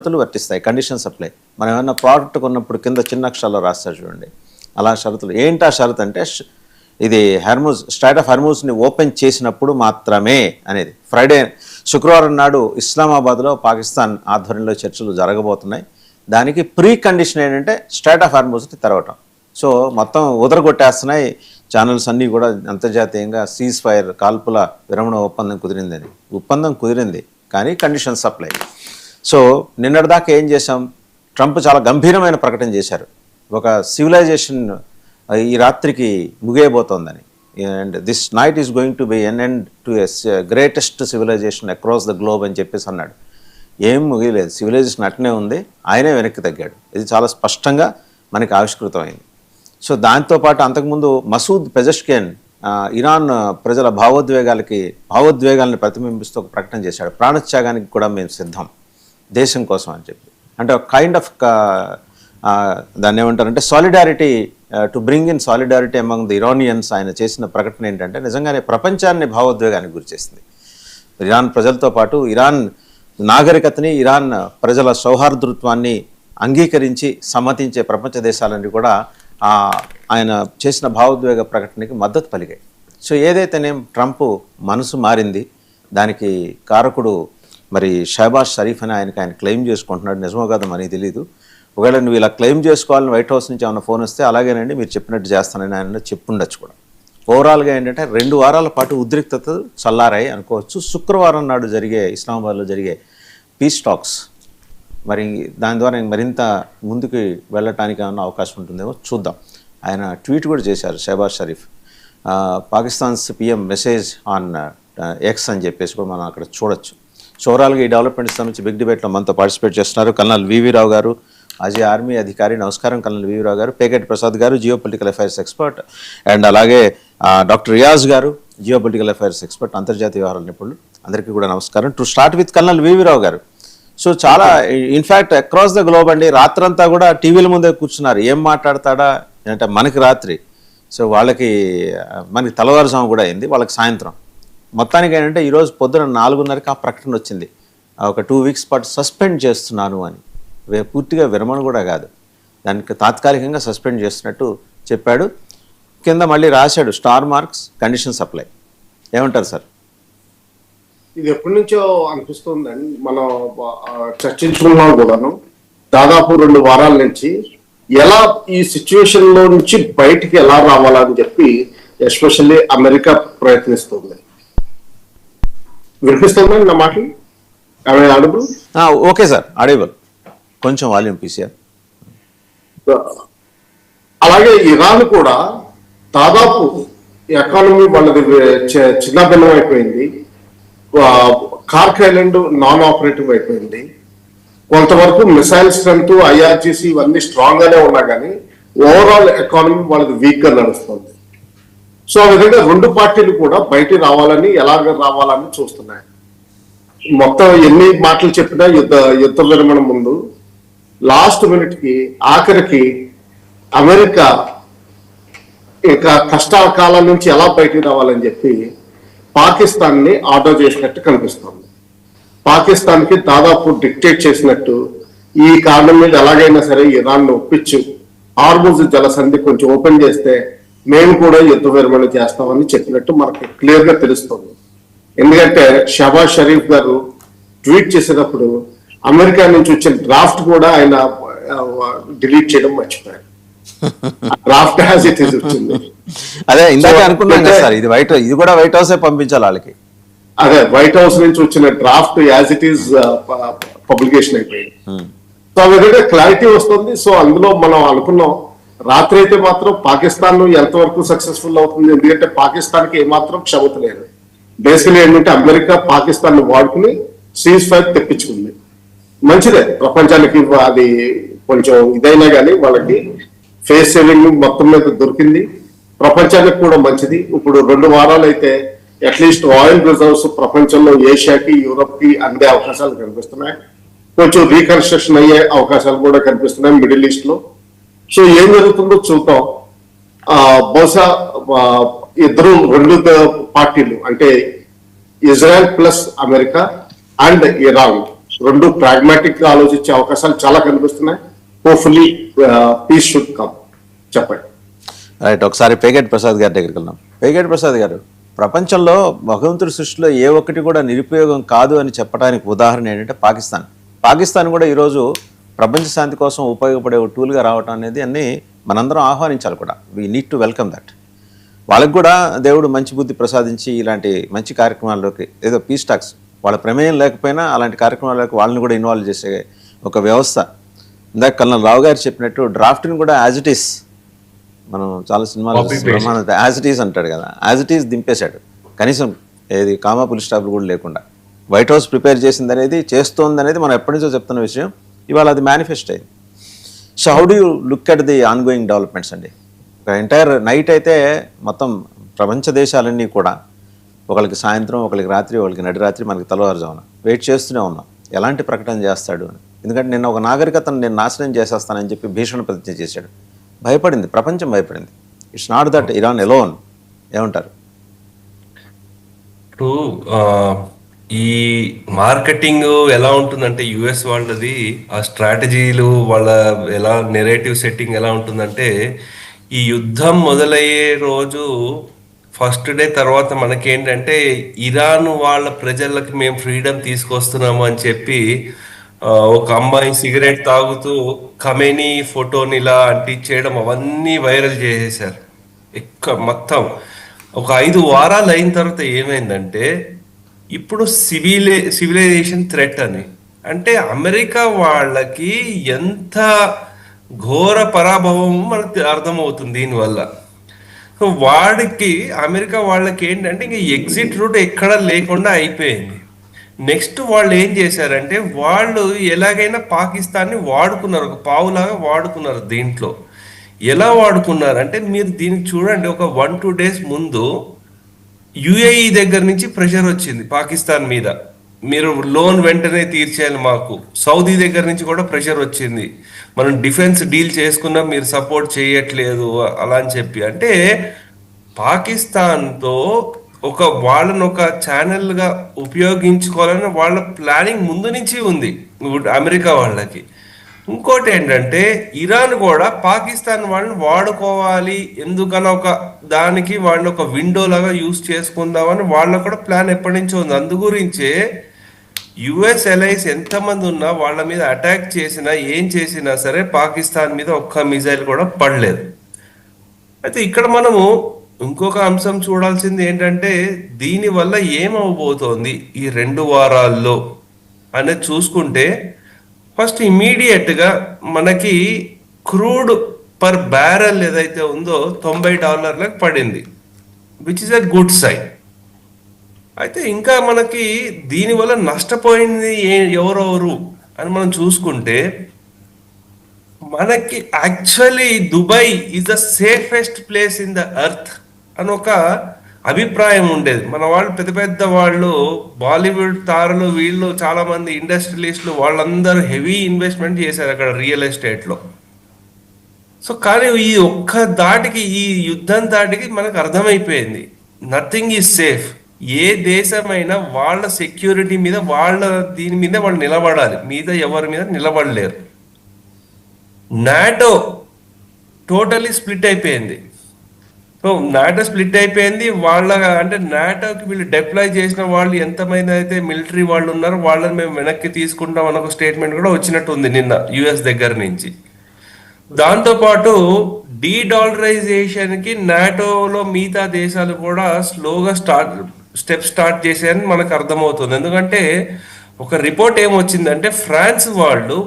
వర్తిస్తాయి. Condition supply మనం ఏమన్నా ప్రోడక్ట్ కొన్నప్పుడు కింద చిన్న అక్షరాల్లో రాస్తారు చూడండి, అలా షరతులు. ఏంటి ఆ షరతు అంటే, ఇది హర్మూజ్ స్ట్రైట్ ఆఫ్ హర్మూజ్ని ఓపెన్ చేసినప్పుడు మాత్రమే అనేది. శుక్రవారం నాడు ఇస్లామాబాద్లో పాకిస్తాన్ ఆధ్వర్యంలో చర్చలు జరగబోతున్నాయి. దానికి ప్రీ కండిషన్ ఏంటంటే స్ట్రైట్ ఆఫ్ హర్మూజ్ని తెరవటం. సో మొత్తం ఉదరగొట్టేస్తున్నాయి ఛానల్స్ అన్నీ కూడా. అంతర్జాతీయంగా సీజ్ ఫైర్ కాల్పుల విరమణ ఒప్పందం కుదిరింది కానీ కండిషన్ సప్లై. సో నిన్నటిదాకా ఏం చేశాం, ట్రంప్ చాలా గంభీరమైన ప్రకటన చేశారు, ఒక సివిలైజేషన్ ఈ రాత్రికి ముగియబోతోందని. And this night is going to be an end to a greatest civilization across the globe అని చెప్పేసి అన్నాడు. ఏం ముగియలేదు, సివిలైజేషన్ అట్నే ఉంది, ఆయనే వెనక్కి తగ్గాడు. ఇది చాలా స్పష్టంగా మనకి ఆవిష్కృతమైంది. సో దాంతోపాటు అంతకుముందు మసూద్ పెజెష్కియాన్ ఇరాన్ ప్రజల భావోద్వేగాలను ప్రతిబింబిస్తూ ఒక ప్రకటన చేశాడు. ప్రాణత్యాగానికి కూడా మేము సిద్ధం దేశం కోసం అని చెప్పి. అంటే ఒక కైండ్ ఆఫ్ దాన్ని ఏమంటారంటే solidarity, to bring in solidarity among the Iranians. ఆయన చేసిన ప్రకటన ఏంటంటే నిజంగానే ప్రపంచాన్ని భావోద్వేగానికి గురిచేసింది. ఇరాన్ ప్రజలతో పాటు ఇరాన్ నాగరికతని, ఇరాన్ ప్రజల సౌహార్దృత్వాన్ని అంగీకరించి సమ్మతించే ప్రపంచ దేశాలన్నీ కూడా ఆయన చేసిన భావోద్వేగ ప్రకటనకి మద్దతు పలిగాయి. సో ఏదైతేనేం ట్రంప్ మనసు మారింది, దానికి కారకుడు మరి షహబాజ్ షరీఫ్ అని ఆయన క్లెయిమ్ చేసుకుంటున్నాడు. నిజమో కాదో మనకి తెలీదు. ఒకవేళ నువ్వు ఇలా క్లెయిమ్ చేసుకోవాలని వైట్ హౌస్ నుంచి ఏమైనా ఫోన్ వస్తే అలాగేనండి మీరు చెప్పినట్టు చేస్తానని ఆయన చెప్పుండొచ్చు కూడా. ఓవరాల్గా ఏంటంటే 2 వారాల పాటు ఉద్రిక్తత చల్లారాయి అనుకోవచ్చు. శుక్రవారం నాడు ఇస్లామాబాద్లో జరిగే పీస్ టాక్స్ మరి దాని ద్వారా మరింత ముందుకు వెళ్ళటానికి ఏమన్నా అవకాశం ఉంటుందేమో చూద్దాం. ఆయన ట్వీట్ కూడా చేశారు Shehbaz Sharif, Pakistan's PM message on X అని చెప్పేసి కూడా మనం అక్కడ చూడొచ్చు. సో ఓవరాల్గా ఈ డెవలప్మెంట్స్ సంబంధించి బిగ్ డిబేట్లో మనతో పార్టిసిపేట్ చేస్తున్నారు కల్నల్ వివి రావు గారు, మాజీ ఆర్మీ అధికారి. నమస్కారం కల్నల్ వివి రావు గారు. పేకెట్ ప్రసాద్ గారు, geo political affairs expert. And అలాగే డాక్టర్ రియాజ్ గారు, జియో పొలిటికల్ అఫైర్స్ ఎక్స్పర్ట్, అంతర్జాతీయ వ్యవహారాల నిపుణులు. అందరికీ కూడా నమస్కారం. టు స్టార్ట్ విత్ కల్నల్ వివి రావు గారు. సో చాలా ఇన్ఫ్యాక్ట్ అక్రాస్ ద గ్లోబ్ అండి, రాత్రంతా కూడా టీవీల ముందే కూర్చున్నారు. ఏం మాట్లాడతాడా అంటే మనకి రాత్రి, సో మనకి తెల్లవారుజాము కూడా అయింది, వాళ్ళకి సాయంత్రం. మొత్తానికి ఏంటంటే ఈరోజు పొద్దున 4:30కి ఆ ప్రకటన వచ్చింది, ఒక 2 వీక్స్ పాటు సస్పెండ్ చేస్తున్నాను అని. పూర్తిగా విరమణ కూడా కాదు, దానికి తాత్కాలికంగా సస్పెండ్ చేస్తున్నట్టు చెప్పాడు. కింద మళ్ళీ రాశాడు స్టార్ మార్క్స్ కండిషన్ సప్లై. ఏమంటారు సార్? ఇది ఎప్పటి నుంచో అనిపిస్తుందండి, మనం చర్చించుకున్నాం కూడాను. దాదాపు 2 వారాల నుంచి ఎలా ఈ సిచ్యువేషన్ లో నుంచి బయటికి ఎలా రావాలని చెప్పి ఎస్పెషల్లీ అమెరికా ప్రయత్నిస్తుంది. వినిపిస్తుందండి నా మాటలు? ఆడబుల్? Okay sir, audible. కొంచెం వాల్యూమ్ పీసీఆర్. అలాగే ఇరాన్ కూడా దాదాపు ఎకానమీ వాళ్ళది చిన్నభిన్నం అయిపోయింది. కార్క్ ఐలాండ్ నాన్ ఆపరేటివ్ అయిపోయింది. కొంతవరకు మిసైల్ స్ట్రెంత్, ఐఆర్జీసీ ఇవన్నీ స్ట్రాంగ్ గానే ఉన్నా కానీ ఓవరాల్ ఎకానమీ వాళ్ళది వీక్ గా నడుస్తుంది. సో ఆ విధంగా 2 పార్టీలు కూడా బయటికి రావాలని, ఎలాగ రావాలని చూస్తున్నాయి. మొత్తం ఎన్ని మాటలు చెప్పినా యుద్ధ విరమణ ముందు లాస్ట్ మినిట్ కి ఆఖరికి అమెరికా ఇంకా కష్టకాలం నుంచి ఎలా బయటికి రావాలని చెప్పి పాకిస్తాన్ ని ఆర్డర్ చేసినట్టు కనిపిస్తుంది. పాకిస్తాన్ కి దాదాపు డిక్టేట్ చేసినట్టు, ఈ కారణం మీద ఎలాగైనా సరే ఇరాన్ ఒప్పించు, హార్ముజ్ జలసంధి కొంచెం ఓపెన్ చేస్తే మేము కూడా యుద్ధ విరమణ చేస్తామని చెప్పినట్టు మనకు క్లియర్ గా తెలుస్తుంది. ఎందుకంటే షహబాజ్ షరీఫ్ గారు ట్వీట్ చేసేటప్పుడు అమెరికా నుంచి వచ్చిన డ్రాఫ్ట్ కూడా ఆయన డిలీట్ చేయడం మర్చిపోయారు. డ్రాఫ్ట్ యాజ్ ఇట్ ఈస్ వచ్చింది. అదే ఇందాక అనుకున్నాం కదా సార్, ఇది కూడా వైట్ హౌస్ పంపించాలి వాళ్ళకి. అదే వైట్ హౌస్ నుంచి వచ్చిన draft as it is publication అయిపోయింది. సో ఆ విధంగా క్లారిటీ వస్తుంది. సో అందులో మనం అనుకున్నాం రాత్రి అయితే మాత్రం పాకిస్తాన్ ఎంతవరకు సక్సెస్ఫుల్ అవుతుంది, ఎందుకంటే పాకిస్తాన్ కి ఏమాత్రం క్షమత లేదు. బేసికలీ ఏంటంటే అమెరికా పాకిస్తాన్ ని వాడుకుని సీజ్ ఫైర్ తెప్పించుకుంది. మంచిదే, ప్రపంచానికి అది కొంచెం ఇదైనా కానీ వాళ్ళకి ఫేస్ సేవింగ్ మొత్తం మీద దొరికింది, ప్రపంచానికి కూడా మంచిది. ఇప్పుడు 2 వారాలు అయితే అట్లీస్ట్ ఆయిల్ రిజర్వ్స్ ప్రపంచంలో ఏషియాకి, యూరోప్ కి అందే అవకాశాలు కనిపిస్తున్నాయి. కొంచెం రీకన్స్ట్రక్షన్ అయ్యే అవకాశాలు కూడా కనిపిస్తున్నాయి మిడిల్ ఈస్ట్ లో. సో ఏం జరుగుతుందో చూద్దాం. బహుశా 2 పార్టీలు అంటే Israel plus America and Iran రెండు ప్రాగ్మాటిక్ గా ఆలోచించే అవకాశాలు చాలా కనిపిస్తున్నాయి. Hopefully peace should come. చెప్పండి. రైట్, ఒకసారి పేగేటి ప్రసాద్ గారి దగ్గరికి వెళ్దాం. పేగేటి ప్రసాద్ గారు, ప్రపంచంలో భగవంతుడి సృష్టిలో ఏ ఒక్కటి కూడా నిరుపయోగం కాదు అని చెప్పడానికి ఉదాహరణ ఏంటంటే పాకిస్తాన్. పాకిస్తాన్ కూడా ఈరోజు ప్రపంచ శాంతి కోసం ఉపయోగపడే ఒక టూల్గా రావటం అనేది అన్ని మనందరం ఆహ్వానించాలి కూడా. We need to welcome that. వాళ్ళకు కూడా దేవుడు మంచి బుద్ధి ప్రసాదించి ఇలాంటి మంచి కార్యక్రమాల్లోకి, ఏదో పీస్ టాక్స్ వాళ్ళ ప్రమేయం లేకపోయినా అలాంటి కార్యక్రమాల్లోకి వాళ్ళని కూడా ఇన్వాల్వ్ చేసే ఒక వ్యవస్థ. ఇందాక కల్నల్ రావు గారు చెప్పినట్టు డ్రాఫ్ట్ని కూడా యాజ్ ఇట్ ఈస్, మనం చాలా సినిమాలు యాజ్ ఇట్ ఈస్ అంటాడు కదా, యాజ్ ఇట్ ఈస్ దింపేశాడు. కనీసం ఏది కామా పులి స్టాప్లు కూడా లేకుండా వైట్ హౌస్ ప్రిపేర్ చేసింది అనేది, చేస్తోంది అనేది మనం ఎప్పటి నుంచో చెప్తున్న విషయం. ఇవాళ అది మేనిఫెస్ట్ అయింది. So how do you look at the on going developments అండి? ఒక ఎంటైర్ నైట్ అయితే మొత్తం ప్రపంచ దేశాలన్నీ కూడా ఒకరికి సాయంత్రం, ఒకరికి రాత్రి, ఒకరికి నడిరాత్రి, మనకి తెల్లవారుజామున వెయిట్ చేస్తూనే ఉన్నాం ఎలాంటి ప్రకటన చేస్తాడు అని. ఎందుకంటే నిన్న ఒక నాగరికతను నేను నాశనం చేసేస్తానని చెప్పి భీషణ ప్రతిజ్ఞ చేశాడు. భయపడింది, ప్రపంచం భయపడింది. It's not that Iran alone. ఏమంటారు? ఇప్పుడు ఈ మార్కెటింగ్ ఎలా ఉంటుందంటే యుఎస్ వాళ్ళది, ఆ స్ట్రాటజీలు వాళ్ళ ఎలా నెరేటివ్ సెట్టింగ్ ఎలా ఉంటుందంటే, ఈ యుద్ధం మొదలయ్యే రోజు ఫస్ట్ డే తర్వాత మనకేంటంటే ఇరాన్ వాళ్ళ ప్రజలకి మేము ఫ్రీడమ్ తీసుకొస్తున్నాము అని చెప్పి ఒక అమ్మాయి సిగరెట్ తాగుతూ ఖమేనీ ఫోటోని ఇలా అంటించేయడం అవన్నీ వైరల్ చేసేసారు. మొత్తం ఒక 5 వారాలు అయిన తర్వాత ఏమైందంటే ఇప్పుడు సివిలైజేషన్ థ్రెట్ అని, అంటే అమెరికా వాళ్ళకి ఎంత ఘోర పరాభవం మనకు అర్థమవుతుంది దీనివల్ల. సో వాడికి అమెరికా వాళ్ళకి ఏంటంటే ఇంక ఎగ్జిట్ రూట్ ఎక్కడ లేకుండా అయిపోయింది. నెక్స్ట్ వాళ్ళు ఏం చేశారంటే వాళ్ళు ఎలాగైనా పాకిస్తాన్ని వాడుకున్నారు, ఒక పావులాగా వాడుకున్నారు. దీంట్లో ఎలా వాడుకున్నారంటే మీరు దీనికి చూడండి, ఒక 1-2 డేస్ ముందు యుఏఈ దగ్గర నుంచి ప్రెషర్ వచ్చింది పాకిస్తాన్ మీద, మీరు లోన్ వెంటనే తీర్చేయాలి మాకు. సౌదీ దగ్గర నుంచి కూడా ప్రెషర్ వచ్చింది, మనం డిఫెన్స్ డీల్ చేసుకున్నా మీరు సపోర్ట్ చేయట్లేదు అలా అని చెప్పి. అంటే పాకిస్తాన్తో వాళ్ళని ఒక ఛానల్గా ఉపయోగించుకోవాలని వాళ్ళ ప్లానింగ్ ముందు నుంచి ఉంది అమెరికా వాళ్ళకి. ఇంకోటి ఏంటంటే ఇరాన్ కూడా పాకిస్తాన్ వాళ్ళని వాడుకోవాలి, ఎందుకన్నా ఒక దానికి వాళ్ళని ఒక విండో లాగా యూజ్ చేసుకుందామని వాళ్ళకు కూడా ప్లాన్ ఎప్పటి నుంచో ఉంది. అందు గురించే యుఎస్ ఎలైస్ ఎంతమంది ఉన్నా వాళ్ళ మీద అటాక్ చేసినా ఏం చేసినా సరే పాకిస్తాన్ మీద ఒక్క మిజైల్ కూడా పడలేదు. అయితే ఇక్కడ మనము ఇంకొక అంశం చూడాల్సింది ఏంటంటే దీనివల్ల ఏమవబోతోంది ఈ 2 వారాల్లో అనేది చూసుకుంటే, ఫస్ట్ ఇమీడియట్ గా మనకి క్రూడ్ పర్ బ్యారెల్ ఏదైతే ఉందో $90 పడింది, which is a good sign. అయితే ఇంకా మనకి దీనివల్ల నష్టపోయింది ఎవరెవరు అని మనం చూసుకుంటే, మనకి actually Dubai is the safest place in the earth అని ఒక అభిప్రాయం ఉండేది. మన వాళ్ళు పెద్ద పెద్ద వాళ్ళు, బాలీవుడ్ తారలు, వీళ్ళు చాలా మంది ఇండస్ట్రియలిస్టులు, వాళ్ళందరూ హెవీ ఇన్వెస్ట్మెంట్ చేశారు అక్కడ రియల్ ఎస్టేట్ లో. సో కానీ ఈ ఒక్క దాటికి, ఈ యుద్ధం దాటికి మనకు అర్థమైపోయింది నథింగ్ ఈజ్ సేఫ్. ఏ దేశమైనా వాళ్ళ సెక్యూరిటీ మీద, వాళ్ళ దీని మీద వాళ్ళు నిలబడాలి, మీద ఎవరి మీద నిలబడలేరు. నాటో టోటలీ స్ప్లిట్ అయిపోయింది. సో నాటో స్ప్లిట్ అయిపోయింది. వాళ్ళ అంటే నాటోకి వీళ్ళు డిప్లాయ్ చేసిన వాళ్ళు ఎంతమంది అయితే మిలిటరీ వాళ్ళు ఉన్నారో వాళ్ళని మేము వెనక్కి తీసుకుంటాం అన్న ఒక స్టేట్మెంట్ కూడా వచ్చినట్టు ఉంది నిన్న యుఎస్ దగ్గర నుంచి. దాంతోపాటు డీడాలరైజేషన్ కి నాటోలో మిగతా దేశాలు కూడా స్లోగా స్టెప్ స్టార్ట్ చేశాయని మనకు అర్థమవుతుంది. ఎందుకంటే ఒక రిపోర్ట్ ఏమొచ్చిందంటే ఫ్రాన్స్ వాళ్ళు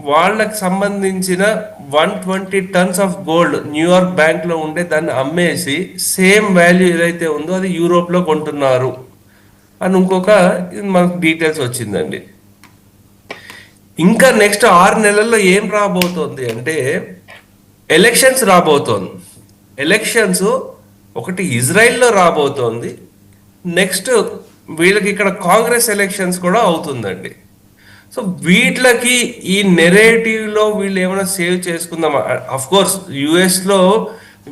వాళ్ళకి సంబంధించిన 120 tons of gold New York bank లో ఉండే దాన్ని అమ్మేసి సేమ్ వాల్యూ ఏదైతే ఉందో అది యూరోప్ లో కొంటున్నారు అని ఇంకొక మనకు డీటెయిల్స్ వచ్చిందండి. ఇంకా నెక్స్ట్ 6 నెలల్లో ఏం రాబోతోంది అంటే ఎలక్షన్స్ రాబోతోంది. ఎలక్షన్స్ ఒకటి ఇజ్రాయెల్లో రాబోతోంది, నెక్స్ట్ వీళ్ళకి ఇక్కడ కాంగ్రెస్ ఎలక్షన్స్ కూడా అవుతుందండి. సో వీటికి ఈ నెరేటివ్ లో వీళ్ళు ఏమైనా సేవ్ చేసుకుందామా? అఫ్ కోర్స్ యుఎస్ లో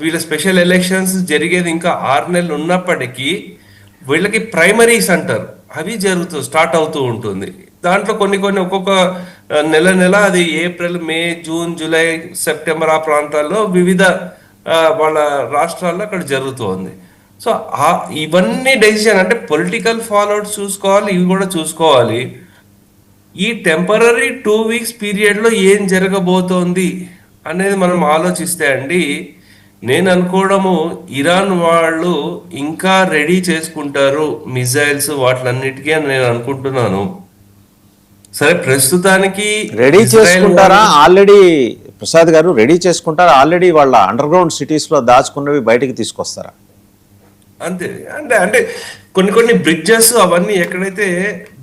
వీళ్ళ స్పెషల్ ఎలక్షన్స్ జరిగేది ఇంకా 6 నెలలు ఉన్నప్పటికీ వీళ్ళకి ప్రైమరీస్ అంటారు, అవి స్టార్ట్ అవుతూ ఉంటుంది. దాంట్లో కొన్ని కొన్ని ఒక్కొక్క నెల అది ఏప్రిల్, మే, జూన్, జూలై, సెప్టెంబర్ ఆ ప్రాంతాల్లో వివిధ వాళ్ళ రాష్ట్రాల్లో అక్కడ జరుగుతుంది. సో ఇవన్నీ డెసిషన్ అంటే పొలిటికల్ ఫాలోఅవుట్స్ చూసుకోవాలి, ఇవి కూడా చూసుకోవాలి. ఈ టెంపరీ 2 వీక్స్ పీరియడ్లో ఏం జరగబోతోంది అనేది మనం ఆలోచిస్తే అండి, నేను అనుకోవడము ఇరాన్ వాళ్ళు ఇంకా రెడీ చేసుకుంటారు మిజైల్స్ వాటిలన్నిటికీ అని నేను అనుకుంటున్నాను. సరే, ప్రస్తుతానికి రెడీ ఇజ్రాయెల్ చేసుకుంటారా ఆల్రెడీ ప్రసాద్ గారు? రెడీ చేసుకుంటారా ఆల్రెడీ? వాళ్ళ అండర్ గ్రౌండ్ సిటీస్ లో దాచుకున్నవి బయటికి తీసుకొస్తారా? అంతే. అంటే కొన్ని బ్రిడ్జెస్ అవన్నీ ఎక్కడైతే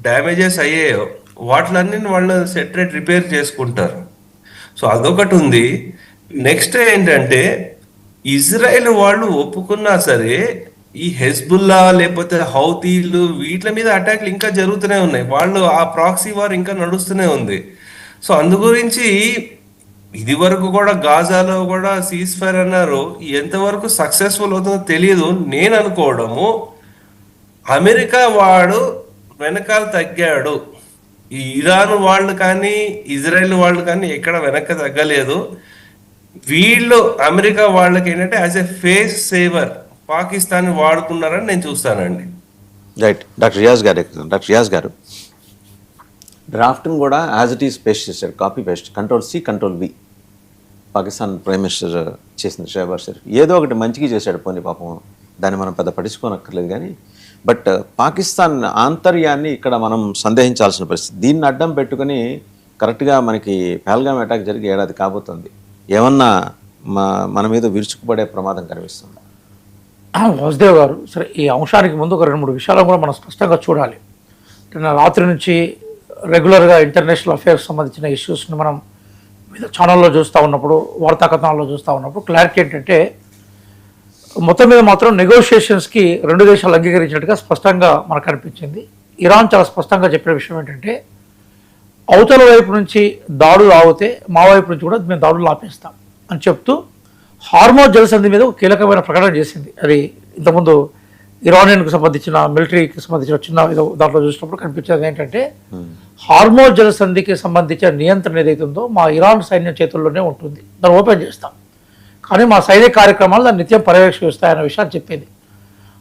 డ్యామేజెస్ అయ్యాయో వాటిలన్నీ వాళ్ళు సెటరేట్ రిపేర్ చేసుకుంటారు. సో అదొకటి ఉంది. నెక్స్ట్ ఏంటంటే ఇజ్రాయెల్ వాళ్ళు ఒప్పుకున్నా సరే ఈ హెజ్బుల్లా లేకపోతే హౌతీలు వీటి మీద అటాక్లు ఇంకా జరుగుతూనే ఉన్నాయి. వాళ్ళు ఆ ప్రాక్సీ వార్ ఇంకా నడుస్తూనే ఉంది. సో అందు గురించి ఇది వరకు కూడా గాజాలో కూడా సీజ్ ఫైర్ అన్నారు, ఎంతవరకు సక్సెస్ఫుల్ అవుతుందో తెలియదు. నేను అనుకోవడము అమెరికా వాడు వెనకాల తగ్గాడు. ఈ ఇరాన్ వాళ్ళు కానీ ఇజ్రాయెల్ వాళ్ళు కానీ ఎక్కడ వెనక్కి తగ్గలేదు. వీళ్ళు అమెరికా వాళ్ళకి ఏంటంటే as a face saver Pakistan వాడుకున్నారని నేను చూస్తానండి. రైట్. డాక్టర్ రియాజ్ గారు డ్రాఫ్ట్ని కూడా యాజ్ ఇట్ ఈస్ పేస్ట్ చేశారు, copy paste, Ctrl+C Ctrl+V. Pakistan prime minister చేసింది షహబాజ్ షరీఫ్. ఏదో ఒకటి మంచిగా చేశాడు, పోనీ పాపం దాన్ని మనం పెద్ద పట్టించుకోనక్కర్లేదు. కానీ బట్ పాకిస్తాన్ ఆంతర్యాన్ని ఇక్కడ మనం సందేహించాల్సిన పరిస్థితి. దీన్ని అడ్డం పెట్టుకుని కరెక్ట్గా మనకి పహల్గామ్ అటాక్ జరిగి ఏడాది కాబోతుంది. ఏమన్నా మన మీద విరుచుకుపడే ప్రమాదం కనిపిస్తుంది? వాసుదేవ్ గారు, సరే, ఈ అంశానికి ముందు ఒక 2-3 విషయాలు కూడా మనం స్పష్టంగా చూడాలి. రాత్రి నుంచి రెగ్యులర్గా ఇంటర్నేషనల్ అఫేర్స్ సంబంధించిన ఇష్యూస్ని మనం మీద ఛానల్లో చూస్తూ ఉన్నప్పుడు, వార్తా కథనాల్లో చూస్తూ ఉన్నప్పుడు క్లారిటీ ఏంటంటే మొత్తం మీద మాత్రం నెగోషియేషన్స్కి 2 దేశాలు అంగీకరించినట్టుగా స్పష్టంగా మనకు అనిపించింది. ఇరాన్ చాలా స్పష్టంగా చెప్పిన విషయం ఏంటంటే అవతల వైపు నుంచి దాడులు ఆగితే మా వైపు నుంచి కూడా మేము దాడులు ఆపేస్తాం అని చెప్తూ హార్మోజ్ జలసంధి మీద ఒక కీలకమైన ప్రకటన చేసింది. అది ఇంతకుముందు ఇరానియన్కు సంబంధించిన మిలిటరీకి సంబంధించిన చిన్న ఏదో దాంట్లో చూసినప్పుడు కనిపించేది ఏంటంటే హార్మోజ్ జలసంధికి సంబంధించిన నియంత్రణ ఏదైతే ఉందో మా ఇరాన్ సైన్యం చేతుల్లోనే ఉంటుంది, దాన్ని ఓపెన్ చేస్తాం, కానీ మా సైనిక కార్యక్రమాలు దాన్ని నిత్యం పర్యవేక్షిస్తాయన్న విషయాన్ని చెప్పింది.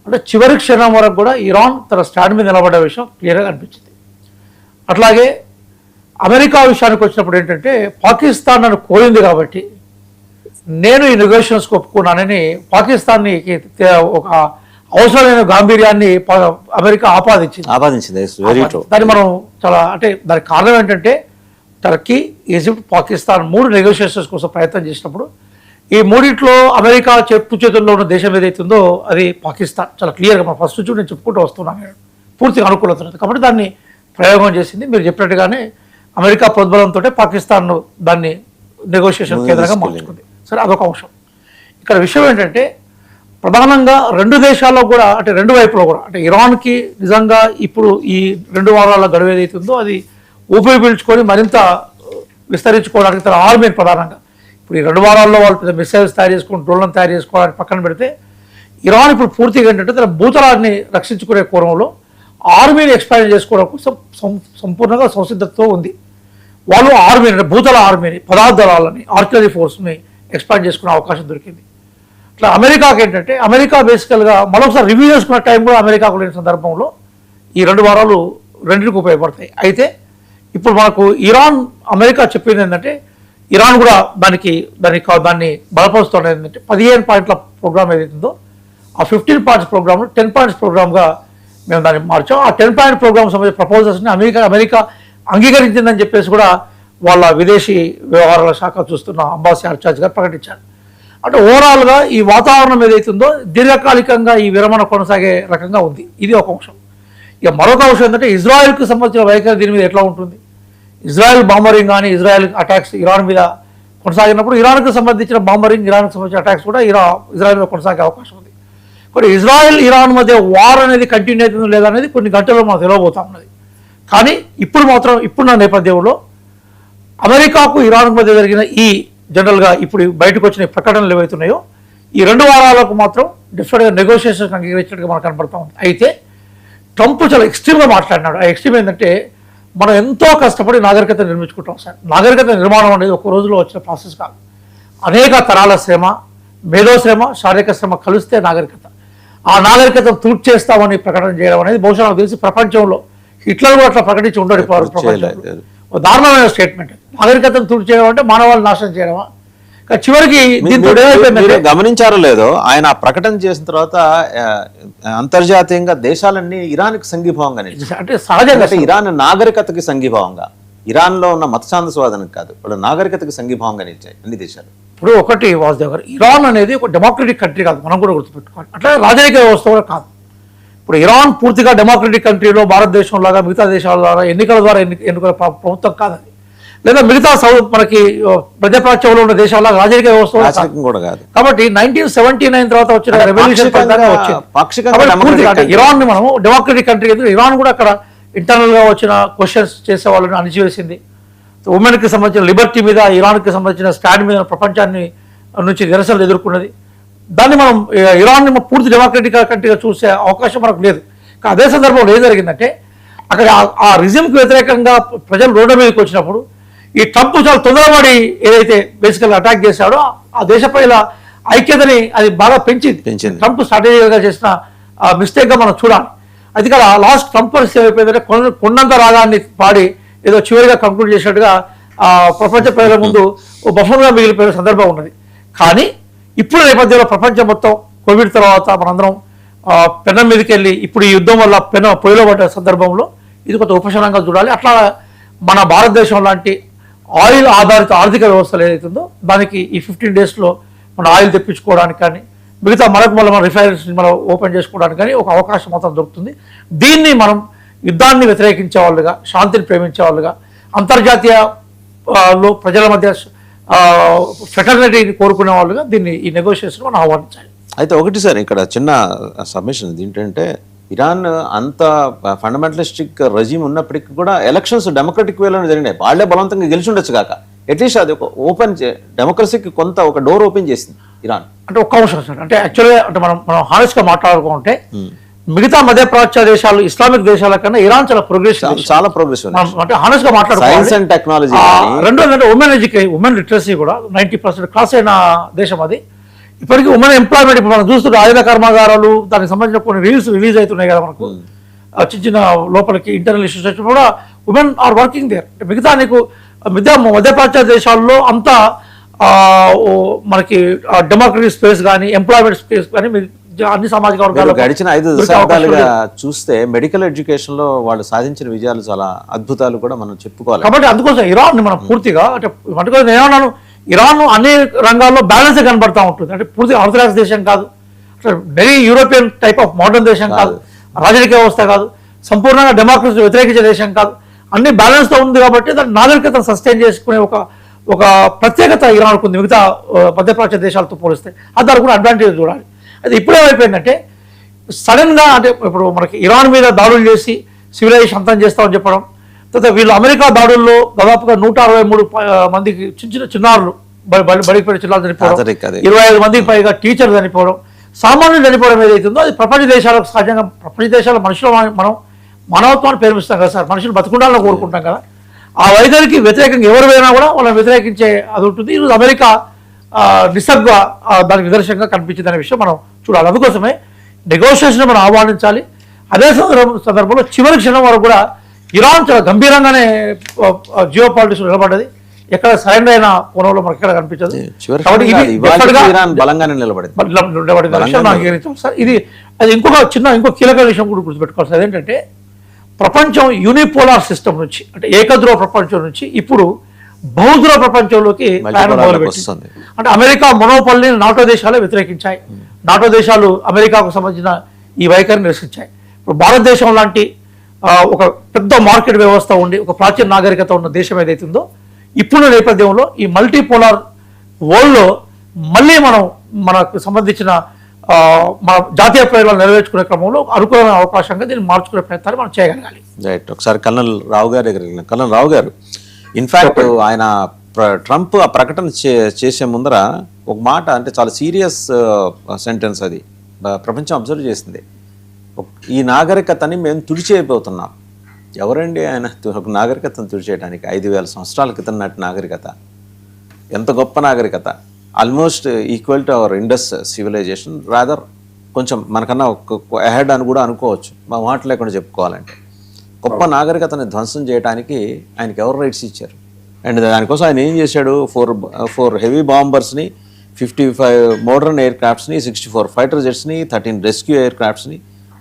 అంటే చివరి క్షణం వరకు కూడా ఇరాన్ తన స్టాండ్ మీద నిలబడే విషయం క్లియర్గా అనిపించింది. అట్లాగే అమెరికా విషయానికి వచ్చినప్పుడు ఏంటంటే పాకిస్తాన్ నన్ను కోరింది కాబట్టి నేను ఈ నెగోషియేషన్స్కి ఒప్పుకున్నానని పాకిస్తాన్ని ఒక అవసరమైన గాంభీర్యాన్ని అమెరికా ఆపాదించింది. దాన్ని మనం చాలా అంటే దానికి కారణం ఏంటంటే టర్కీ, ఈజిప్ట్, పాకిస్తాన్ 3 నెగోషియేషన్స్ కోసం ప్రయత్నం చేసినప్పుడు ఈ 3 అమెరికా చేతుల్లో ఉన్న దేశం ఏదైతుందో అది పాకిస్తాన్. చాలా క్లియర్గా మనం ఫస్ట్ నుంచి నేను చెప్పుకుంటూ వస్తున్నాను, పూర్తిగా అనుకూలత కాబట్టి దాన్ని ప్రయోగం చేసింది. మీరు చెప్పినట్టుగానే అమెరికా ప్రోద్బలంతో పాకిస్తాన్ దాన్ని నెగోషియేషన్ కేంద్రంగా మార్చుకుంది. సరే, అదొక అంశం. ఇక్కడ విషయం ఏంటంటే ప్రధానంగా 2 దేశాల్లో కూడా అంటే 2 వైపులో కూడా అంటే ఇరాన్కి నిజంగా ఇప్పుడు ఈ 2 వారాల గడువు ఏదైతుందో అది ఊపిరి పీల్చుకొని మరింత విస్తరించుకోవడానికి తన ఆర్మీని ప్రధానంగా ఇప్పుడు ఈ 2 వారాల్లో వాళ్ళు పెద్ద మిసైల్స్ తయారు చేసుకుని డ్రోన్లను తయారు చేసుకోవడానికి పక్కన పెడితే ఇరాన్ ఇప్పుడు పూర్తిగా ఏంటంటే తన భూతలాన్ని రక్షించుకునే కోణంలో ఆర్మీని ఎక్స్పాండ్ చేసుకోవడం కోసం సంపూర్ణంగా సంసిద్ధతతో ఉంది. వాళ్ళు ఆర్మీని అంటే భూతల ఆర్మీని, పదార్థాలని, ఆర్టిలరీ ఫోర్స్ని ఎక్స్పాండ్ చేసుకునే అవకాశం దొరికింది. ఇట్లా అమెరికాకి ఏంటంటే అమెరికా బేసికల్గా మరొకసారి రివ్యూ చేసుకునే టైం కూడా అమెరికాకు లేని సందర్భంలో ఈ 2 వారాలు రెండింటికి ఉపయోగపడతాయి. అయితే ఇప్పుడు మనకు ఇరాన్ అమెరికా చెప్పింది ఏంటంటే ఇరాన్ కూడా దాన్ని బలపరుస్తున్నది ఏంటంటే 15 పాయింట్ల ప్రోగ్రామ్ ఏదైతుందో ఆ 15 పాయింట్స్ ప్రోగ్రామ్లో 10 పాయింట్స్ ప్రోగ్రామ్గా మేము దాన్ని మార్చాం. ఆ 10 పాయింట్ ప్రోగ్రామ్ సంబంధించిన ప్రపోజల్స్ని అమెరికా అంగీకరించిందని చెప్పేసి కూడా వాళ్ళ విదేశీ వ్యవహారాల శాఖ చూస్తున్న అంబాసీ ఆర్చార్జ్ గారు ప్రకటించారు. అంటే ఓవరాల్గా ఈ వాతావరణం ఏదైతుందో దీర్ఘకాలికంగా ఈ విరమణ కొనసాగే రకంగా ఉంది. ఇది ఒక అంశం. ఇక మరొక అంశం ఏంటంటే ఇజ్రాయెల్కి సంబంధించిన వైఖరి దీని మీద ఎట్లా ఉంటుంది. ఇజ్రాయెల్ బాంబరింగ్ కానీ ఇజ్రాయెల్ అటాక్స్ ఇరాన్ మీద కొనసాగినప్పుడు ఇరాన్కి సంబంధించిన బాంబరింగ్, ఇరాన్కి సంబంధించిన అటాక్స్ కూడా ఇజ్రాయెల్ మీద కొనసాగే అవకాశం ఉంది. కానీ ఇజ్రాయెల్ ఇరాన్ మధ్య వార్ అనేది కంటిన్యూ అవుతుందో లేదా అనేది కొన్ని గంటల్లో మనకు తెలియబోతా ఉన్నది. కానీ ఇప్పుడున్న నేపథ్యంలో అమెరికాకు ఇరాన్ మధ్య జరిగిన ఈ జనరల్గా ఇప్పుడు బయటకు వచ్చిన ప్రకటనలు ఏవైతున్నాయో ఈ 2 వారాలకు మాత్రం డెఫినెట్గా నెగోషియేషన్స్ అంగీకరించినట్టుగా మనకు కనబడతా ఉంది. అయితే ట్రంప్ చాలా ఎక్స్ట్రీమ్గా మాట్లాడినాడు. ఆ ఎక్స్ట్రీమ్ ఏంటంటే మనం ఎంతో కష్టపడి నాగరికత నిర్మించుకుంటాం సార్. నాగరికత నిర్మాణం అనేది ఒక రోజులో వచ్చిన ప్రాసెస్ కాదు. అనేక తరాల శ్రమ, మేధో శ్రమ, శారీరక శ్రమ కలిస్తే నాగరికత. ఆ నాగరికతను తూట్ చేస్తామని ప్రకటన చేయడం అనేది బహుశా నాకు తెలిసి ప్రపంచంలో హిట్లర్ కూడా అట్లా ప్రకటించి ఉండడు. దారుణమైన స్టేట్మెంట్. నాగరికతను తూట్ చేయడం అంటే మానవాళి నాశనం చేయడమా? చివరికి దీంతో మీరు గమనించారో లేదో, ఆయన ఆ ప్రకటన చేసిన తర్వాత అంతర్జాతీయంగా దేశాలన్నీ ఇరాన్కి సంఘీభావంగా నిలిచాయి. అంటే సహజంగా ఇరాన్ నాగరికతకి సంఘీభావంగా, ఇరాన్లో ఉన్న మత సాందస్వాదానికి కాదు, వాళ్ళు నాగరికతకి సంఘీభావంగా నిలిచాయి అన్ని దేశాలు. ఇప్పుడు ఒకటి వాసుదేవ్ గారు, ఇరాన్ అనేది ఒక డెమోక్రటిక్ కంట్రీ కాదు, మనం కూడా గుర్తుపెట్టుకోవాలి. అట్లా రాజకీయ వ్యవస్థ కూడా కాదు. ఇప్పుడు ఇరాన్ పూర్తిగా డెమోక్రటిక్ కంట్రీలో భారతదేశం లాగా మిగతా దేశాల ద్వారా ఎన్నికల ద్వారా ఎన్నుకునే ప్రభుత్వం కాదు. లేదా మిగతా మనకి మధ్యప్రాచ్యంలో ఉన్న దేశాల రాజకీయ వ్యవస్థ కూడా కాదు. కాబట్టి 1979 తర్వాత వచ్చిన రెవల్యూషన్ ఇరాన్ ని మనం డెమోక్రటిక్ కంట్రీ, ఇరాన్ కూడా అక్కడ ఇంటర్నల్ గా వచ్చిన క్వశ్చన్స్ చేసే వాళ్ళని అణిచివేసింది. ఉమెన్ కి సంబంధించిన లిబర్టీ మీద, ఇరాన్ కి సంబంధించిన స్టాండ్ మీద ప్రపంచాన్ని నుంచి నిరసనలు ఎదుర్కొన్నది. దాన్ని మనం ఇరాన్ ని పూర్తి డెమోక్రటిక్ కంట్రీగా చూసే అవకాశం మనకు లేదు. అదే సందర్భంలో ఏం జరిగిందంటే, అక్కడ ఆ రిజిమ్కి వ్యతిరేకంగా ప్రజలు రోడ్డు మీదకి వచ్చినప్పుడు ఈ ట్రంప్ చాలా తొందరపడి ఏదైతే బేసికల్ అటాక్ చేశాడో ఆ దేశ ప్రజల ఐక్యతని అది బాగా పెంచింది. ట్రంప్ స్ట్రాటజీగా చేసిన మిస్టేక్గా మనం చూడాలి. అది కదా లాస్ట్ ట్రంప్ పరిస్థితి అయిపోయిందంటే కొండంత రాగాన్ని పాడి ఏదో చివరిగా కంక్లూడ్ చేసినట్టుగా ప్రపంచ ప్రజల ముందు ఓ బఫన్గా మిగిలిపోయిన సందర్భం ఉన్నది. కానీ ఇప్పుడు నేపథ్యంలో ప్రపంచం మొత్తం కోవిడ్ తర్వాత మనందరం పెనం మీదకి వెళ్ళి ఇప్పుడు ఈ యుద్ధం వల్ల పొయ్యిలో పడ్డ సందర్భంలో ఇది కొంత ఉపశమనంగా చూడాలి. అట్లా మన భారతదేశం లాంటి ఆయిల్ ఆధారిత ఆర్థిక వ్యవస్థలు ఏదైతుందో దానికి ఈ 15 డేస్లో మన ఆయిల్ తెప్పించుకోవడానికి కానీ మిగతా మన రిఫైనరీస్ మనం ఓపెన్ చేసుకోవడానికి కానీ ఒక అవకాశం మాత్రం దొరుకుతుంది. దీన్ని మనం యుద్ధాన్ని వ్యతిరేకించే వాళ్ళుగా, శాంతిని ప్రేమించే వాళ్ళుగా, అంతర్జాతీయలో ప్రజల మధ్య ఫెటర్నిటీని కోరుకునే వాళ్ళుగా దీన్ని ఈ నెగోషియేషన్ మనం ఆహ్వానించాలి. అయితే ఒకటి సార్, ఇక్కడ చిన్న సబ్మిషన్ ఏంటంటే, ఇరాన్ అంత ఫండమెంటలిస్టిక్ రెజీమ్ ఉన్నప్పటికీ కూడా ఎలక్షన్స్ డెమోక్రటిక్ వేలోనే జరిగినాయి. వాళ్ళే బలవంతంగా గెలిచి ఉండొచ్చు కాక, అట్లీస్ట్ అది ఒక ఓపెన్ డెమోక్రసీకి కొంత ఒక డోర్ ఓపెన్ చేసింది ఇరాన్. అంటే ఒక్క అవసరం సార్, అంటే యాక్చువల్గా అంటే మనం హానెస్ట్గా మాట్లాడుకుంటే మిగతా మధ్యప్రాచ్య దేశాలు, ఇస్లామిక్ దేశాల కన్నా ఇరాన్ చాలా ప్రోగ్రెసివ్. అంటే హానెస్ట్ గా మాట్లాడుకోవాలి. టెక్నాలజీ రెండోది ఉమెన్ లిటరసీ కూడా 90% క్రాస్ అయిన దేశం అది. ఇప్పటికీ ఉమెన్ ఎంప్లాయ్మెంట్ ఇప్పుడు మనం చూస్తుంటే ఆయుధ కర్మాగారాలు, దానికి సంబంధించిన కొన్ని రీల్స్ రిలీజ్ అవుతున్నాయి కదా మనకు, చిన్న చిన్న లోపలికి ఇంటర్నల్ ఇష్యూస్ వచ్చి కూడా ఉమెన్ ఆర్ వర్కింగ్ దేర్. మిగతా నీకు మధ్యప్రాచ్య దేశాల్లో అంతా మనకి డెమోక్రటిక్ స్పేస్ కానీ ఎంప్లాయ్మెంట్ స్పేస్ కానీ అన్ని సామాజిక వర్గాలు గడిచిన 5 దశాబ్దాలుగా చూస్తే మెడికల్ ఎడ్యుకేషన్ లో వాళ్ళు సాధించిన విజయాలు చాలా అద్భుతాలు కూడా మనం చెప్పుకోవాలి. కాబట్టి అందుకోసం ఇరాన్ మనం పూర్తిగా అంటే నేను ఇరాన్ అన్ని రంగాల్లో బ్యాలెన్స్ కనబడతా ఉంటుంది. అంటే పూర్తిగా ఆర్థడాక్స్ దేశం కాదు, very European type of modern దేశం కాదు, రాజకీయ వ్యవస్థ కాదు, సంపూర్ణంగా డెమోక్రసీ వ్యతిరేకించే దేశం కాదు, అన్ని బ్యాలెన్స్ తో ఉంది. కాబట్టి దాని నాగరికతను సస్టైన్ చేసుకునే ఒక ప్రత్యేకత ఇరాన్కు ఉంది మిగతా మధ్యప్రాచ్య దేశాలతో పోలిస్తే. అది దానికి కూడా అడ్వాంటేజ్ చూడాలి. అది ఇప్పుడేమైపోయిందంటే సడన్గా అంటే ఇప్పుడు మనకి ఇరాన్ మీద దాడులు చేసి సివిలైజేషన్ అంతం చేస్తామని చెప్పడం, తర్వాత వీళ్ళు అమెరికా దాడుల్లో దాదాపుగా 163 మందికి చిన్నారులు బడికి పడి చిన్నారులు చనిపోవడం, 25 మందికి పైగా టీచర్లు చనిపోవడం, సామాన్యులు చనిపోవడం ఏదైతుందో అది ప్రపంచ దేశాలకు సహజంగా, ప్రపంచ దేశాల మనుషులు మనం మానవత్వాన్ని ప్రేమిస్తాం కదా సార్, మనుషులు బతుకుండాలని కోరుకుంటాం కదా. ఆ వైఖరికి వ్యతిరేకంగా ఎవరు పోయినా కూడా వాళ్ళని వ్యతిరేకించే అది ఉంటుంది. ఈరోజు అమెరికా నిస్సగ్గా దానికి నిదర్శనంగా కనిపించింది అనే విషయం మనం చూడాలి. అందుకోసమే నెగోషియేషన్ మనం ఆహ్వానించాలి. అదే సందర్భంలో చివరి క్షణం వరకు కూడా ఇరాన్ చాలా గంభీరంగానే జియో పాలిటిక్స్ నిలబడ్డది. ఎక్కడ సరైన అయిన కోణంలో మనకి ఎక్కడ కనిపించదు. ఇది అది ఇంకో కీలక విషయం కూడా గుర్తుపెట్టుకోవాలి. అదేంటంటే ప్రపంచం యూనిపోలార్ సిస్టమ్ నుంచి, అంటే ఏకధ్రువ ప్రపంచం నుంచి ఇప్పుడు బహుధ్రువ ప్రపంచంలోకి మొదలుపెట్టింది. అంటే అమెరికా మొనోపల్ని నాటో దేశాలే వ్యతిరేకించాయి. నాటో దేశాలు అమెరికాకు సంబంధించిన ఈ వైఖరిని నిరసించాయి. ఇప్పుడు భారతదేశం లాంటి ఒక పెద్ద మార్కెట్ వ్యవస్థ ఉండి ఒక ప్రాచీన నాగరికత ఉన్న దేశం ఏదైతుందో ఇప్పుడు నేపథ్యంలో ఈ మల్టీపోలార్ వరల్డ్లో మళ్ళీ మనకు సంబంధించిన మన జాతీయ ప్రయోజనాలు నెరవేర్చుకునే క్రమంలో అనుకూలమైన అవకాశంగా దీన్ని మార్చుకునే ప్రయత్నాన్ని మనం చేయగలగాలి. రైట్. ఒకసారి కల్నల్ రావు గారి దగ్గర, కల్నల్ రావు గారు, ఇన్ఫ్యాక్ట్ ఆయన ట్రంప్ ఆ ప్రకటన చేసే ముందర ఒక మాట, అంటే చాలా సీరియస్ సెంటెన్స్, అది ప్రపంచం అబ్జర్వ్ చేసింది. ఈ నాగరికతని మేము తుడిచేయబోతున్నాం, ఎవరండి ఆయన ఒక నాగరికతను తుడిచేయడానికి? 5,000 సంవత్సరాల క్రితం నాటి నాగరికత, ఎంత గొప్ప నాగరికత! Almost equal to our Indus civilization, rather కొంచెం మనకన్నా అహెడ్ అని కూడా అనుకోవచ్చు, మా మాట లేకుండా చెప్పుకోవాలంటే. గొప్ప నాగరికతని ధ్వంసం చేయడానికి ఆయనకి ఎవరు రైట్స్ ఇచ్చారు? అండ్ దానికోసం ఆయన ఏం చేశాడు? ఫోర్ హెవీ బాంబర్స్ని, 55 మోడర్న్ ఎయిర్ క్రాఫ్ట్స్ని, 64 ఫైటర్ జెట్స్ని, 13 రెస్క్యూ ఎయిర్ క్రాఫ్ట్స్ని,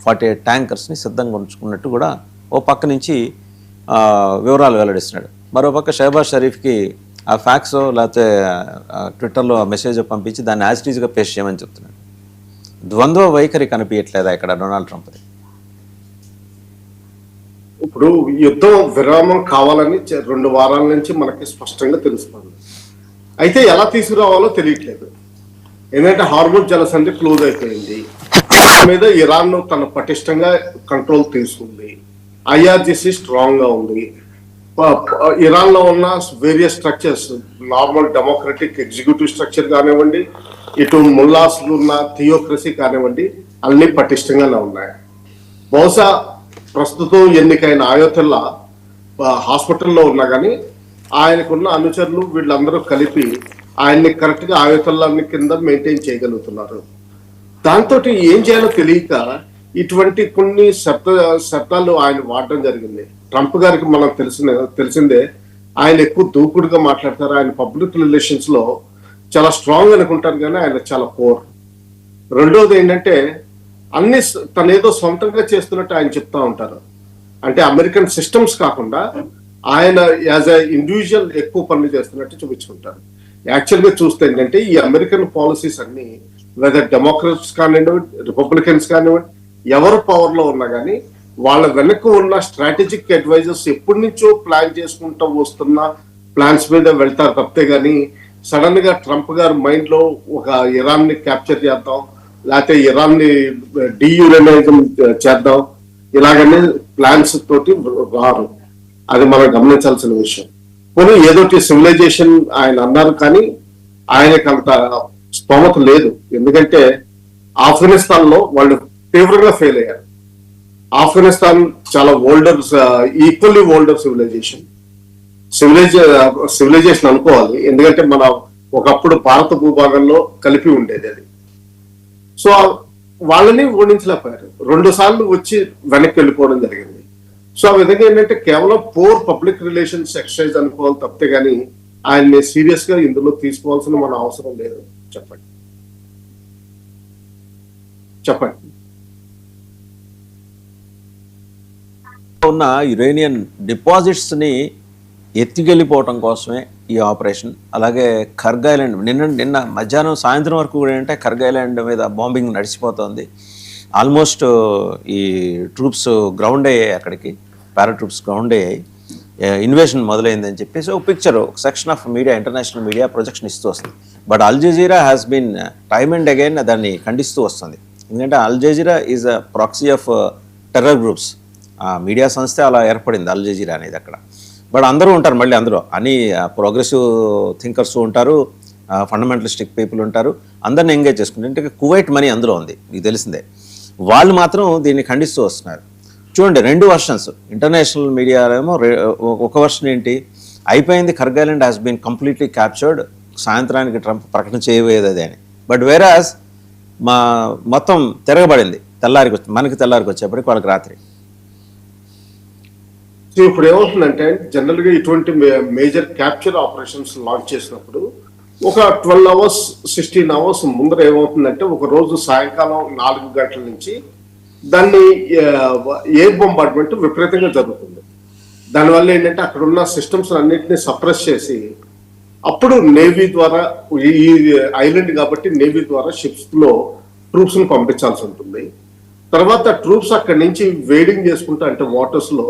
48 ట్యాంకర్స్ని సిద్ధంగా ఉంచుకున్నట్టు కూడా ఓ పక్క నుంచి వివరాలు వెల్లడిస్తున్నాడు. మరోపక్క షహబాజ్ షరీఫ్కి ఆ ఫ్యాక్స్ లేకపోతే ట్విట్టర్లో మెసేజ్ పంపించి దాన్ని యాజ్ ఇట్ ఈజ్గా పేస్ట్ చేయమని చెప్తున్నాడు. ద్వంద్వ వైఖరి కనిపించట్లేదా ఇక్కడ డొనాల్డ్ ట్రంప్ది? ఇప్పుడు యుద్ధం విరామం కావాలని 2 వారాల నుంచి మనకి స్పష్టంగా తెలుస్తుంది. అయితే ఎలా తీసుకురావాలో తెలియట్లేదు. ఎందుకంటే హార్మోన్ జలసంధి క్లోజ్ అయిపోయింది, దాని మీద ఇరాన్ తన పటిష్టంగా కంట్రోల్ తీసుకుంది, ఐఆర్జిసి స్ట్రాంగ్ గా ఉంది, ఇరాన్ లో ఉన్న various structures, normal democratic executive structure కానివ్వండి, ఇటు ముల్లాస్లు ఉన్న థియోక్రసీ కానివ్వండి, అన్ని పటిష్టంగానే ఉన్నాయి. బహుశా ప్రస్తుతం ఎన్నికైన ఆయోతుల్లా హాస్పిటల్లో ఉన్నా కానీ ఆయనకున్న అనుచరులు వీళ్ళందరూ కలిపి ఆయన్ని కరెక్ట్ గా ఆయోతుల్లా కింద మెయింటైన్ చేయగలుగుతున్నారు. దాంతో ఏం చేయాలో తెలియక ఇటువంటి కొన్ని శబ్దాలు ఆయన వాడడం జరిగింది. ట్రంప్ గారికి మనం తెలిసిందే, ఆయన ఎక్కువ దూకుడుగా మాట్లాడతారు. ఆయన పబ్లిక్ రిలేషన్స్ లో చాలా స్ట్రాంగ్ అనుకుంటారు కానీ ఆయన చాలా పోర్. రెండోది ఏంటంటే అన్ని తనేదో సొంతంగా చేస్తున్నట్టు ఆయన చెప్తా ఉంటారు. అంటే అమెరికన్ సిస్టమ్స్ కాకుండా ఆయన యాజ్ ఎ ఇండివిజువల్ ఎక్కువ పనులు చేస్తున్నట్టు చూపించుకుంటారు. యాక్చువల్ గా చూస్తే ఏంటంటే ఈ అమెరికన్ పాలసీస్ అన్ని వెదర్ డెమోక్రాట్స్ కానివ్వండి, రిపబ్లికన్స్ కానివ్వండి, ఎవరు పవర్ లో ఉన్నా కానీ వాళ్ళ వెనక ఉన్న స్ట్రాటజిక్ అడ్వైజర్స్ ఎప్పటి నుంచో ప్లాన్ చేసుకుంటూ వస్తున్న ప్లాన్స్ మీద వెళ్తారు తప్పితే గానీ సడన్ గా ట్రంప్ గారి మైండ్ లో ఒక ఇరాన్ ని క్యాప్చర్ చేద్దాం, లేకపోతే ఇరాన్ ని డీయురేనైజం చేద్దాం, ఇలాగనే ప్లాన్స్ తోటి రారు. అది మనం గమనించాల్సిన విషయం. పోనీ ఏదోటి సివిలైజేషన్ ఆయన అన్నారు కానీ ఆయనకు అంత స్తోమత లేదు. ఎందుకంటే ఆఫ్ఘనిస్తాన్ లో వాళ్ళు తీవ్రంగా ఫెయిల్ అయ్యారు. ఆఫ్ఘనిస్తాన్ చాలా ఓల్డర్, ఈక్వల్లీ ఓల్డర్ సివిలైజేషన్ అనుకోవాలి. ఎందుకంటే మన ఒకప్పుడు భారత భూభాగంలో కలిపి ఉండేది అది. సో వాళ్ళని ఓడించలేకపోయారు. 2 సార్లు వచ్చి వెనక్కి వెళ్ళిపోవడం జరిగింది. సో ఆ విధంగా ఏంటంటే కేవలం పోర్ పబ్లిక్ రిలేషన్స్ ఎక్సర్సైజ్ అనుకోవాలి తప్పితే గానీ ఆయన్ని సీరియస్ గా ఇందులో తీసుకోవాల్సిన మన అవసరం లేదు. చెప్పండి. ఉన్న యురేనియన్ డిపాజిట్స్ ని ఎత్తికెళ్ళిపోవటం కోసమే ఈ ఆపరేషన్. అలాగే ఖర్గ్ ఐలాండ్ నిన్న మధ్యాహ్నం సాయంత్రం వరకు కూడా ఏంటంటే ఖర్గ్ ఐలాండ్ మీద బాంబింగ్ నడిచిపోతుంది. ఆల్మోస్ట్ ఈ ట్రూప్స్ గ్రౌండ్ అయ్యాయి, అక్కడికి పారాట్రూప్స్ గ్రౌండ్ అయ్యాయి, ఇన్వేషన్ మొదలైందని చెప్పేసి ఒక పిక్చర్, ఒక section of media, international media projection ఇస్తూ వస్తుంది. But Al Jazeera has been time and again దాన్ని ఖండిస్తూ వస్తుంది. ఎందుకంటే Al Jazeera is a proxy of terror groups. ఆ మీడియా సంస్థ అలా ఏర్పడింది అల్ జజీరా అనేది అక్కడ. బట్ అందరూ ఉంటారు, మళ్ళీ అందులో అన్ని ప్రోగ్రెసివ్ థింకర్స్ ఉంటారు, ఫండమెంటలిస్టిక్ పీపుల్ ఉంటారు, అందరిని ఎంగేజ్ చేసుకుంటారు. అంటే కువైట్ మనీ అందులో ఉంది, మీకు తెలిసిందే. వాళ్ళు మాత్రం దీన్ని ఖండిస్తూ వస్తున్నారు. చూడండి, 2 వర్షన్స్. ఇంటర్నేషనల్ మీడియా ఏమో ఒక వర్షన్ ఏంటి, అయిపోయింది, Kharg island has been completely captured, సాయంత్రానికి ట్రంప్ ప్రకటన చేయబోయేది అది అని. బట్ వేరాజ్ మొత్తం తిరగబడింది, మనకి తెల్లారికి వచ్చేప్పటికి వాళ్ళకి రాత్రి. ఇప్పుడు ఏమవుతుందంటే జనరల్ గా ఇటువంటి మేజర్ క్యాప్చర్ ఆపరేషన్స్ లాంచ్ చేసినప్పుడు ఒక 12 hours 16 hours ముందర ఏమవుతుందంటే ఒక రోజు సాయంకాలం 4 గంటల నుంచి దాన్ని ఎయిర్ బొంబార్డ్మెంట్ విపరీతంగా జరుగుతుంది. దానివల్ల ఏంటంటే అక్కడ ఉన్న సిస్టమ్స్ అన్నింటినీ సప్రెస్ చేసి అప్పుడు నేవీ ద్వారా, ఈ ఐలాండ్ కాబట్టి నేవీ ద్వారా షిప్స్ లో ట్రూప్స్ ని పంపించాల్సి ఉంటుంది. తర్వాత ట్రూప్స్ అక్కడి నుంచి వేడింగ్ చేసుకుంటూ, అంటే వాటర్స్ లో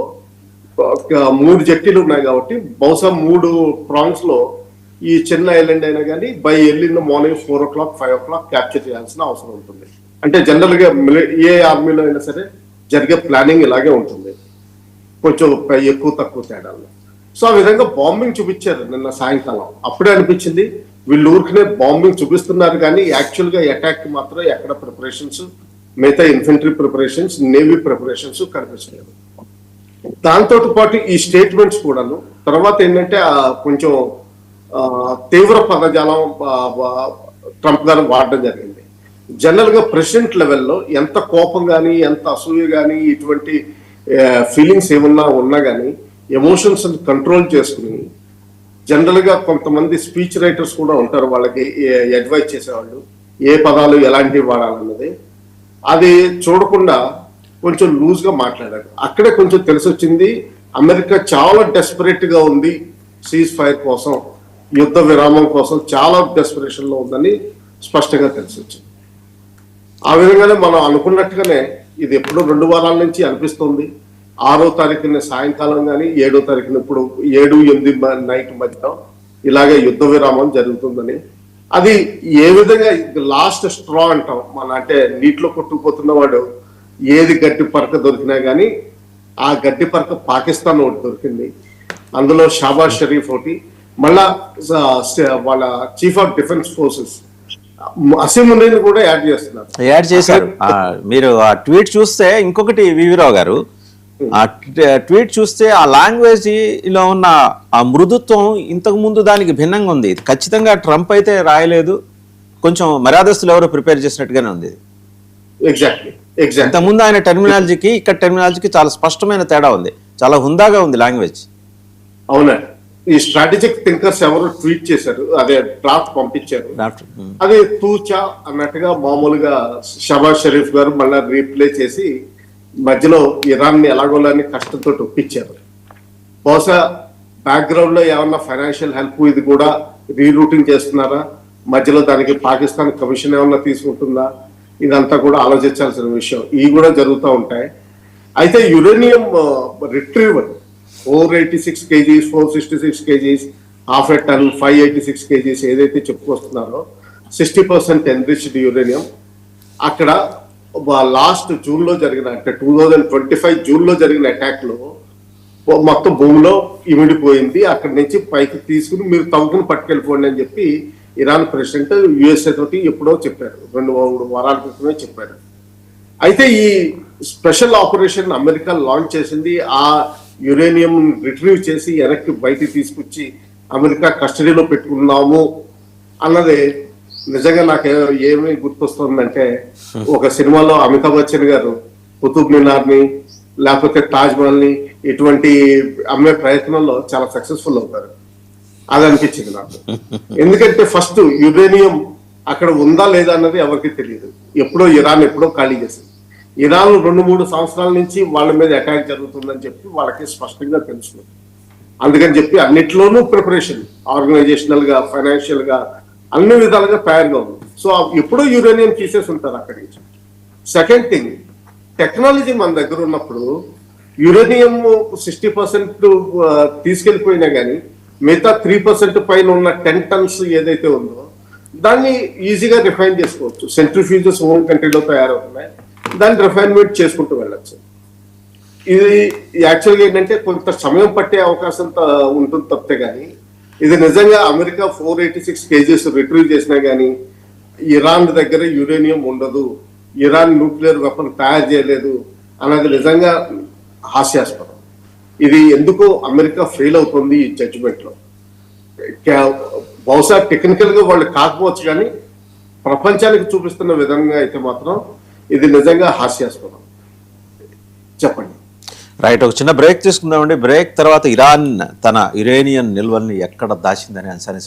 3 జట్టీలు ఉన్నాయి కాబట్టి బహుశా 3 ప్రాంగ్స్ లో ఈ చిన్న ఐలాండ్ అయినా కానీ by early in the morning 4 o'clock 5 o'clock capture చేయాల్సిన అవసరం ఉంటుంది. అంటే జనరల్ గా ఏ ఆర్మీలో అయినా సరే జరిగే ప్లానింగ్ ఇలాగే ఉంటుంది, కొంచెం ఎక్కువ తక్కువ తేడాల్లో. సో ఆ విధంగా బాంబింగ్ చూపించారు నిన్న సాయంకాలం. అప్పుడే అనిపించింది వీళ్ళు ఊరికనే బాంబింగ్ చూపిస్తున్నారు కానీ యాక్చువల్ గా అటాక్ కి మాత్రం ఎక్కడ ప్రిపరేషన్స్, మిగతా ఇన్ఫెంట్రీ ప్రిపరేషన్స్, నేవీ ప్రిపరేషన్స్ కనిపించలేదు. దాంతో పాటు ఈ స్టేట్మెంట్స్ కూడాను తర్వాత ఏంటంటే కొంచెం తీవ్ర పదజాలం ట్రంప్ గారు వాడడం జరిగింది. జనరల్ గా ప్రెసిడెంట్ లెవెల్లో ఎంత కోపం కానీ ఎంత అసూయ కానీ ఇటువంటి ఫీలింగ్స్ ఉన్నా కానీ ఎమోషన్స్ కంట్రోల్ చేసుకుని జనరల్ గా కొంతమంది స్పీచ్ రైటర్స్ కూడా ఉంటారు, వాళ్ళకి అడ్వైజ్ చేసేవాళ్ళు ఏ పదాలు ఎలాంటివి వాడాలన్నది. అది చూడకుండా కొంచెం లూజ్ గా మాట్లాడారు. అక్కడే కొంచెం తెలిసి వచ్చింది అమెరికా చాలా డెస్పరేట్ గా ఉంది సీజ్ ఫైర్ కోసం, యుద్ధ విరామం కోసం చాలా డెస్పరేషన్ లో ఉందని స్పష్టంగా తెలిసి వచ్చింది. ఆ విధంగానే మనం అనుకున్నట్టుగానే ఇది ఎప్పుడో 2 వారాల నుంచి అనిపిస్తుంది. 6వ తారీఖున సాయంకాలం కానీ 7వ తారీఖున ఇప్పుడు 7-8 నైట్ మధ్య ఇలాగే యుద్ధ విరామం జరుగుతుందని. అది ఏ విధంగా లాస్ట్ స్ట్రా అంటాం మన, అంటే నీటిలో కొట్టుకుపోతున్న వాడు ఏది గట్టి పరక దొరికినా కానీ ఆ గట్టి పరక పాకిస్తాన్ ఒకటి దొరికింది. అందులో షాబాజ్ షరీఫ్ ఒకటి, మళ్ళా వాళ్ళ చీఫ్ ఆఫ్ డిఫెన్స్ ఫోర్సెస్ అసీమున్నీని కూడా యాడ్ చేశారు. మీరు ఆ ట్వీట్ చూస్తే ఇంకొకటి వివిరావు గారు, ఆ ట్వీట్ చూస్తే ఆ లాంగ్వేజ్ లో ఉన్న ఆ మృదుత్వం ఇంతకు ముందు దానికి భిన్నంగా ఉంది. ఖచ్చితంగా ట్రంప్ అయితే రాయలేదు, కొంచెం మర్యాదస్తులు ఎవరో ప్రిపేర్ చేసినట్టుగానే ఉంది. ఎగ్జాక్ట్లీ ఇంతకుముందు ఆయన టెర్మినాలజీకి ఇక్కడ టెర్మినాలజీకి చాలా స్పష్టమైన తేడా ఉంది, చాలా హుందాగా ఉంది లాంగ్వేజ్. అవునా, ఈ స్ట్రాటజిక్ థింకర్స్ ఎవరు ట్వీట్ చేశారు, అదే డ్రాఫ్ట్ పంపించారు, అది తూచా అన్నట్టుగా మామూలుగా షబాజ్ షరీఫ్ గారు మళ్ళీ రీప్లే చేసి మధ్యలో ఇరాన్ ని ఎలాగోలని కష్టంతో ఒప్పించారు. బహుశా బ్యాక్గ్రౌండ్ లో ఏమన్నా ఫైనాన్షియల్ హెల్ప్ ఇది కూడా రీరూటింగ్ చేస్తున్నారా, మధ్యలో దానికి పాకిస్తాన్ కమిషన్ ఏమన్నా తీసుకుంటుందా, ఇదంతా కూడా ఆలోచించాల్సిన విషయం. ఇవి కూడా జరుగుతూ ఉంటాయి. అయితే uranium retrieval 486 kgs, 466 kgs, half a ton, 586 kgs ఏదైతే చెప్పుకొస్తున్నారో 60% ఎన్రిచ్డ్ యురేనియం అక్కడ లాస్ట్ జూన్ లో జరిగిన, అంటే 2025 జూన్ లో జరిగిన అటాక్ లో మొత్తం భూమిలో ఇమిడిపోయింది. అక్కడి నుంచి పైకి తీసుకుని మీరు తవ్వుకుని పట్టుకెళ్ళిపోండి అని చెప్పి ఇరాన్ ప్రెసిడెంట్ యుఎస్ఏ తోటి ఎప్పుడో చెప్పారు, 2-3 వారాల క్రితమే చెప్పారు. అయితే ఈ స్పెషల్ ఆపరేషన్ అమెరికా లాంచ్ చేసింది, ఆ యురేనియం రిట్రీవ్ చేసి వెనక్కి బయటికి తీసుకొచ్చి అమెరికా కస్టడీలో పెట్టుకున్నాము అన్నది నిజంగా నాకు ఏమి గుర్తొస్తుందంటే, ఒక సినిమాలో అమితాబ్ బచ్చన్ గారు కుతుబ్ మినార్ ని లేకపోతే తాజ్ మహల్ ని ఇటువంటి అమ్మే ప్రయత్నంలో చాలా సక్సెస్ఫుల్ అవుతారు, అది అనిపించింది నాకు. ఎందుకంటే ఫస్ట్ యురేనియం అక్కడ ఉందా లేదా అన్నది ఎవరికి తెలియదు. ఇరాన్ ఎప్పుడో ఖాళీ చేసింది. ఇరాన్ 2-3 సంవత్సరాల నుంచి వాళ్ళ మీద అటాక్ జరుగుతుందని చెప్పి వాళ్ళకి స్పష్టంగా తెలుసు. అందుకని చెప్పి అన్నిట్లోనూ ప్రిపరేషన్, ఆర్గనైజేషనల్ గా, ఫైనాన్షియల్ గా, అన్ని విధాలుగా తయారుగా ఉంది. సో ఎప్పుడో యురేనియం తీసేసి ఉంటారు అక్కడి నుంచి. సెకండ్ థింగ్, టెక్నాలజీ మన దగ్గర ఉన్నప్పుడు యురేనియం 60% తీసుకెళ్లిపోయినా కానీ మిగతా 3% పైన ఉన్న 10 tons ఏదైతే ఉందో దాన్ని ఈజీగా రిఫైన్ చేసుకోవచ్చు. సెంట్రిఫ్యూజెస్ హోమ్ కంట్రీలో తయారవుతున్నాయి, దాన్ని రిఫైన్మెంట్ చేసుకుంటూ వెళ్ళచ్చు. ఇది యాక్చువల్గా ఏంటంటే కొంత సమయం పట్టే అవకాశం ఉంటుంది తప్పితే కానీ ఇది నిజంగా అమెరికా 486 kgs రిట్రీవ్ చేసినా కానీ ఇరాన్ దగ్గర యురేనియం ఉండదు, ఇరాన్ న్యూక్లియర్ వెపన్ తయారు చేయలేదు అన్నది నిజంగా హాస్యాస్పదం. ఇది ఎందుకో అమెరికా ఫెయిల్ అవుతుంది ఈ జడ్జిమెంట్ లో. బహుశా టెక్నికల్ గా వాళ్ళు కాకపోవచ్చు కానీ ప్రపంచానికి చూపిస్తున్న విధంగా అయితే మాత్రం ఇది నిజంగా హాస్యాస్పదం. చెప్పండి. రైట్, ఒక చిన్న బ్రేక్ తీసుకుందామండి. బ్రేక్ తర్వాత ఇరాన్ తన యురేనియం నిల్వల్ని ఎక్కడ దాచిందని